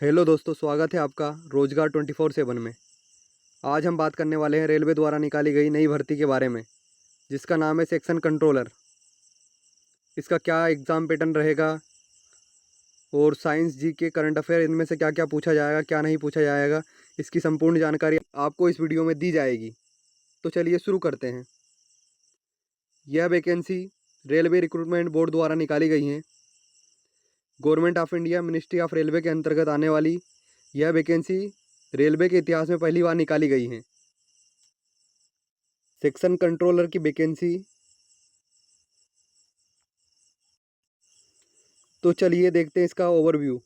Hello दोस्तों, स्वागत है आपका रोजगार 24/7 में। आज हम बात करने वाले हैं रेलवे द्वारा निकाली गई नई भर्ती के बारे में, जिसका नाम है सेक्शन कंट्रोलर। इसका क्या एग्ज़ाम पैटर्न रहेगा और साइंस जी के करंट अफेयर इनमें से क्या क्या पूछा जाएगा, क्या नहीं पूछा जाएगा, इसकी संपूर्ण जानकारी आपको इस वीडियो में दी जाएगी। तो चलिए शुरू करते हैं। यह वैकेंसी रेलवे रिक्रूटमेंट बोर्ड द्वारा निकाली गई हैं। Government of India ministry of railway के अंतर्गत आने वाली यह वैकेंसी रेलवे के इतिहास में पहली बार निकाली गई हैं। सेक्शन कंट्रोलर की वैकेंसी, तो चलिए देखते हैं इसका ओवरव्यू।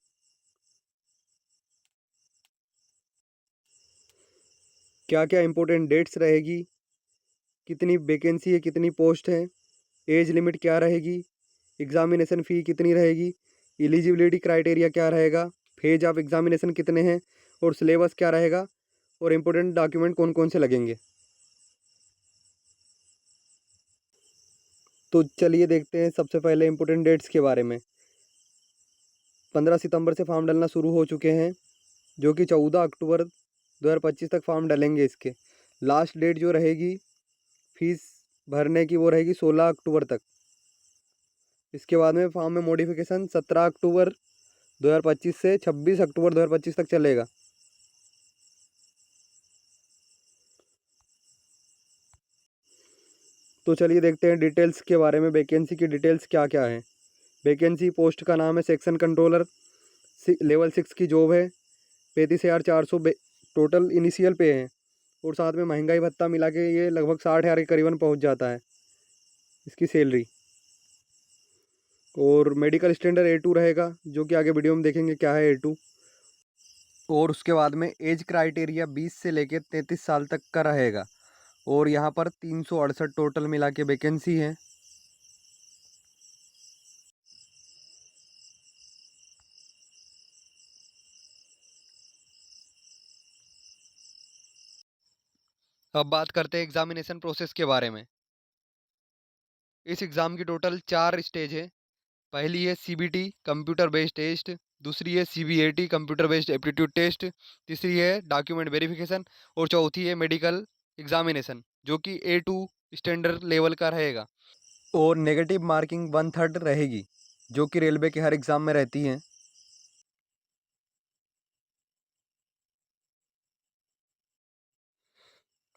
क्या क्या इंपॉर्टेंट डेट्स रहेगी, कितनी वैकेंसी है, कितनी पोस्ट है, एज लिमिट क्या रहेगी, एग्जामिनेशन फ़ी कितनी रहेगी, एलिजिबिलिटी क्राइटेरिया क्या रहेगा, फेज ऑफ एग्जामिनेशन कितने हैं और सिलेबस क्या रहेगा और इम्पोर्टेंट डॉक्यूमेंट कौन कौन से लगेंगे। तो चलिए देखते हैं सबसे पहले इम्पोर्टेंट डेट्स के बारे में। 15 सितंबर से फॉर्म डलना शुरू हो चुके हैं, जो कि 14 अक्टूबर 2025 तक फॉर्म डलेंगे। इसके लास्ट डेट जो रहेगी फीस भरने की वो रहेगी 16 अक्टूबर तक। इसके बाद में फॉर्म में मॉडिफिकेशन 17 अक्टूबर 2025 से 26 अक्टूबर 2025 तक चलेगा। तो चलिए देखते हैं डिटेल्स के बारे में, वैकेंसी की डिटेल्स क्या क्या है। वैकेंसी पोस्ट का नाम है सेक्शन कंट्रोलर, लेवल 6 की जॉब है। 35,400 टोटल इनिशियल पे है और साथ में महंगाई भत्ता मिला के ये लगभग 60,000 के करीबन पहुंच जाता है इसकी सैलरी। और मेडिकल स्टैंडर्ड A2 रहेगा, जो कि आगे वीडियो में देखेंगे क्या है A2। और उसके बाद में एज क्राइटेरिया 20 से लेकर 33 साल तक का रहेगा और यहाँ पर 368 टोटल मिला के वैकेंसी है। अब बात करते हैं एग्जामिनेशन प्रोसेस के बारे में। इस एग्ज़ाम की टोटल 4 स्टेज है। पहली है CBT कंप्यूटर बेस्ड टेस्ट, दूसरी है CBAT computer based aptitude test, तीसरी है डॉक्यूमेंट वेरिफिकेशन और चौथी है मेडिकल एग्जामिनेशन, जो कि A2 स्टैंडर्ड लेवल का रहेगा। और नेगेटिव मार्किंग 1/3 रहेगी, जो कि रेलवे के हर एग्ज़ाम में रहती हैं।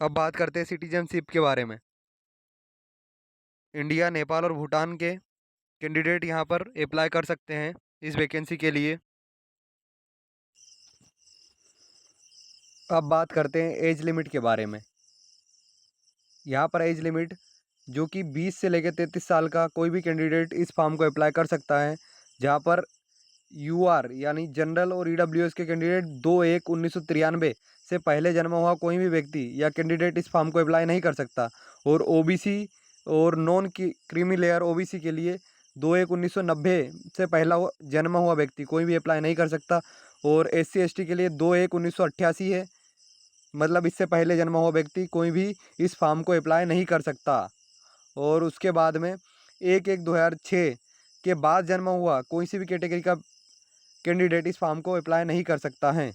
अब बात करते हैं सिटीजनशिप के बारे में। इंडिया, नेपाल और भूटान के कैंडिडेट यहाँ पर अप्लाई कर सकते हैं इस वैकेंसी के लिए। अब बात करते हैं एज लिमिट के बारे में। यहाँ पर एज लिमिट जो कि 20 से लेकर 33 साल का कोई भी कैंडिडेट इस फॉर्म को अप्लाई कर सकता है, जहाँ पर UR यानी जनरल और EWS के कैंडिडेट 2/1/1993 से पहले जन्मा हुआ कोई भी व्यक्ति या कैंडिडेट इस फॉर्म को अप्लाई नहीं कर सकता। और OBC और नॉन क्रीमी लेयर OBC के लिए 2/1/1990 से पहला जन्मा हुआ व्यक्ति कोई भी अप्लाई नहीं कर सकता। और SC ST के लिए 2/1/1988 है, मतलब इससे पहले जन्मा हुआ व्यक्ति कोई भी इस फॉर्म को अप्लाई नहीं कर सकता। और उसके बाद में 1/1/2006 के बाद जन्मा हुआ कोई सी भी कैटेगरी का कैंडिडेट इस फॉर्म को अप्लाई नहीं कर सकता है।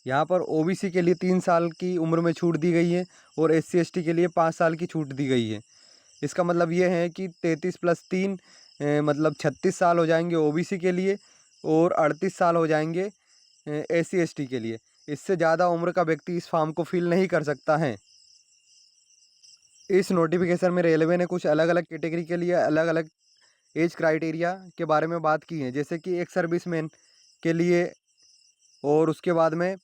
यहाँ पर OBC के लिए 3 साल की उम्र में छूट दी गई है और SC ST के लिए 5 साल की छूट दी गई है। इसका मतलब ये है कि 33 + 3 मतलब 36 साल हो जाएंगे OBC के लिए और 38 साल हो जाएंगे SC ST के लिए। इससे ज़्यादा उम्र का व्यक्ति इस फॉर्म को फिल नहीं कर सकता है। इस नोटिफिकेशन में रेलवे ने कुछ अलग अलग कैटेगरी के लिए अलग अलग एज क्राइटेरिया के बारे में बात की है, जैसे कि एक सर्विसमैन के लिए और उसके बाद में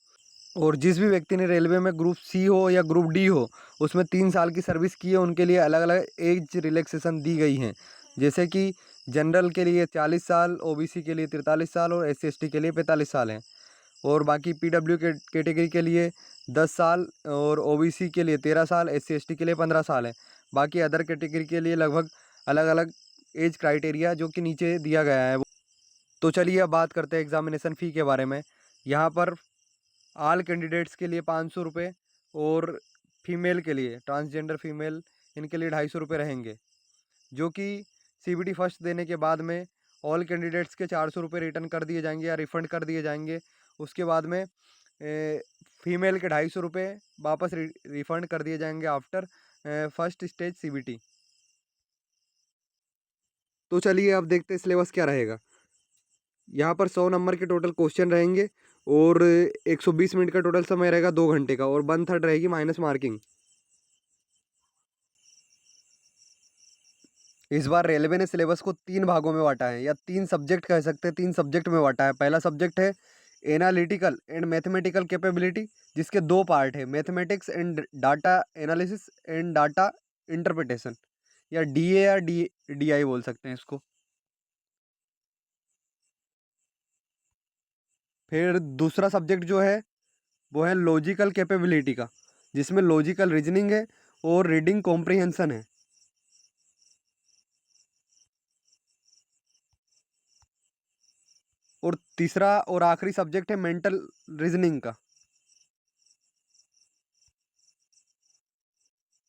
और जिस भी व्यक्ति ने रेलवे में ग्रुप C हो या ग्रुप D हो उसमें 3 साल की सर्विस की है, उनके लिए अलग अलग एज रिलैक्सेशन दी गई हैं। जैसे कि जनरल के लिए 40 साल, OBC के लिए 43 साल और SC ST के लिए 45 साल हैं। और बाकी PW के कैटेगरी के लिए 10 साल और OBC के लिए 13 साल, SC ST के लिए 15 साल है। बाकी अदर कैटेगरी के लिए लगभग अलग अलग एज क्राइटेरिया जो कि नीचे दिया गया है। तो चलिए अब बात करते हैं एग्ज़ामिनेशन फ़ी के बारे में। यहाँ पर ऑल कैंडिडेट्स के लिए 500 रुपये और फीमेल के लिए, ट्रांसजेंडर फीमेल, इनके लिए 250 रुपये रहेंगे, जो कि CBT फर्स्ट देने के बाद में ऑल कैंडिडेट्स के 400 रुपये रिटर्न कर दिए जाएंगे या रिफ़ंड कर दिए जाएंगे। उसके बाद में फीमेल के 250 रुपये वापस रिफ़ंड कर दिए जाएंगे आफ्टर फर्स्ट स्टेज CBT। तो चलिए अब देखते हैं सिलेबस क्या रहेगा। यहाँ पर 100 नंबर के टोटल क्वेश्चन रहेंगे और 120 मिनट का टोटल समय रहेगा 2 घंटे का, और 1/3 रहेगी माइनस मार्किंग। इस बार रेलवे ने सिलेबस को 3 भागों में बांटा है, या 3 सब्जेक्ट कह सकते हैं, 3 सब्जेक्ट में बांटा है। पहला सब्जेक्ट है एनालिटिकल एंड मैथमेटिकल कैपेबिलिटी, जिसके 2 पार्ट है, mathematics and data analysis and data interpretation, या DA या DI बोल सकते हैं इसको। फिर दूसरा सब्जेक्ट जो है वो है लॉजिकल कैपेबिलिटी का, जिसमें लॉजिकल रीजनिंग है और रीडिंग कॉम्प्रिहेंशन है। और तीसरा और आखिरी सब्जेक्ट है मेंटल रीजनिंग का।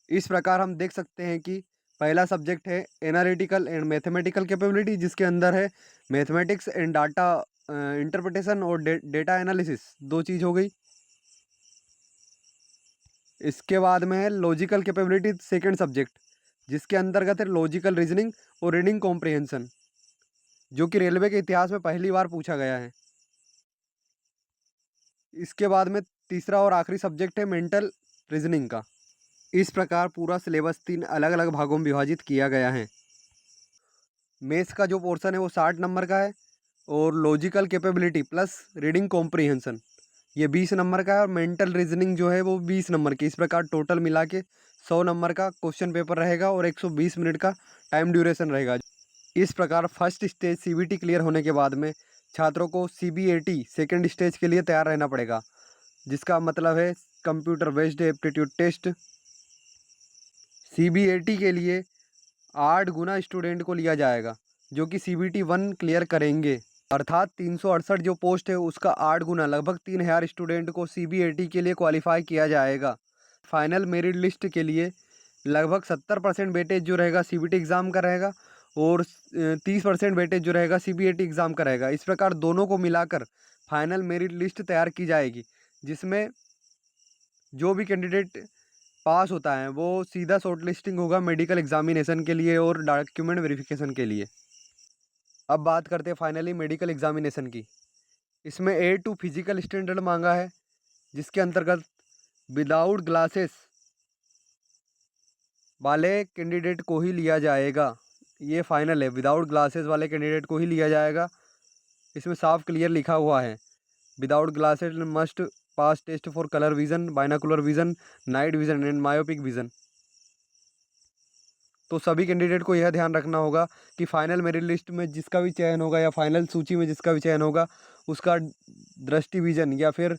इस प्रकार हम देख सकते हैं कि पहला सब्जेक्ट है एनालिटिकल एंड मैथमेटिकल कैपेबिलिटी, जिसके अंदर है मैथमेटिक्स एंड डाटा इंटरप्रिटेशन और डेटा एनालिसिस, 2 चीज़ हो गई। इसके बाद में है लॉजिकल कैपेबिलिटी, सेकंड सब्जेक्ट, जिसके अंतर्गत है लॉजिकल रीजनिंग और रीडिंग कॉम्प्रिहेंशन, जो कि रेलवे के इतिहास में पहली बार पूछा गया है। इसके बाद में तीसरा और आखिरी सब्जेक्ट है मेंटल रीजनिंग का। इस प्रकार पूरा सिलेबस 3 अलग अलग भागों में विभाजित किया गया है। मैथ्स का जो पोर्शन है वो 60 नंबर का है, और logical capability plus reading comprehension ये 20 नंबर का है, और मेंटल रीजनिंग जो है वो 20 नंबर की। इस प्रकार टोटल मिला के 100 नंबर का क्वेश्चन पेपर रहेगा और 120 मिनट का टाइम ड्यूरेशन रहेगा। इस प्रकार फर्स्ट स्टेज CBT क्लियर होने के बाद में छात्रों को CBAT सेकेंड स्टेज के लिए तैयार रहना पड़ेगा, जिसका मतलब है computer based aptitude test. CBAT के लिए 8 गुना स्टूडेंट को लिया जाएगा, जो कि CBT 1 क्लियर करेंगे, अर्थात 368 जो पोस्ट है उसका 8 गुना, लगभग 3000 स्टूडेंट को CBAT के लिए क्वालिफाई किया जाएगा। फाइनल मेरिट लिस्ट के लिए लगभग 70% वेटेज जो रहेगा CBT एग्ज़ाम का रहेगा, और 30% वेटेज जो रहेगा CBAT एग्ज़ाम का रहेगा। इस प्रकार दोनों को मिलाकर फाइनल मेरिट लिस्ट तैयार की जाएगी, जिसमें जो भी कैंडिडेट पास होता है वो सीधा शॉर्ट लिस्टिंग होगा मेडिकल एग्जामिनेशन के लिए और डॉक्यूमेंट वेरिफिकेशन के लिए। अब बात करते हैं फाइनली मेडिकल एग्जामिनेशन की। इसमें A2 फिजिकल स्टैंडर्ड मांगा है, जिसके अंतर्गत विदाउट ग्लासेस वाले कैंडिडेट को ही लिया जाएगा। ये फाइनल है, विदाउट ग्लासेस वाले कैंडिडेट को ही लिया जाएगा। इसमें साफ क्लियर लिखा हुआ है, without glasses must pass test for colour vision, binocular vision, night vision and myopic vision. तो सभी कैंडिडेट को यह ध्यान रखना होगा कि फाइनल मेरिट लिस्ट में जिसका भी चयन होगा या फाइनल सूची में जिसका भी चयन होगा, उसका दृष्टि विजन या फिर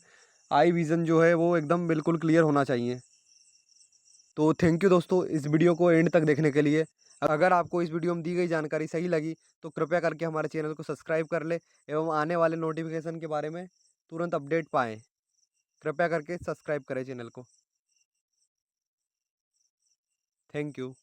आई विजन जो है वो एकदम बिल्कुल क्लियर होना चाहिए। तो थैंक यू दोस्तों इस वीडियो को एंड तक देखने के लिए। अगर आपको इस वीडियो में दी गई जानकारी सही लगी तो कृपया करके हमारे चैनल को सब्सक्राइब कर ले एवं आने वाले नोटिफिकेशन के बारे में तुरंत अपडेट पाएँ। कृपया करके सब्सक्राइब करें चैनल को। Thank you.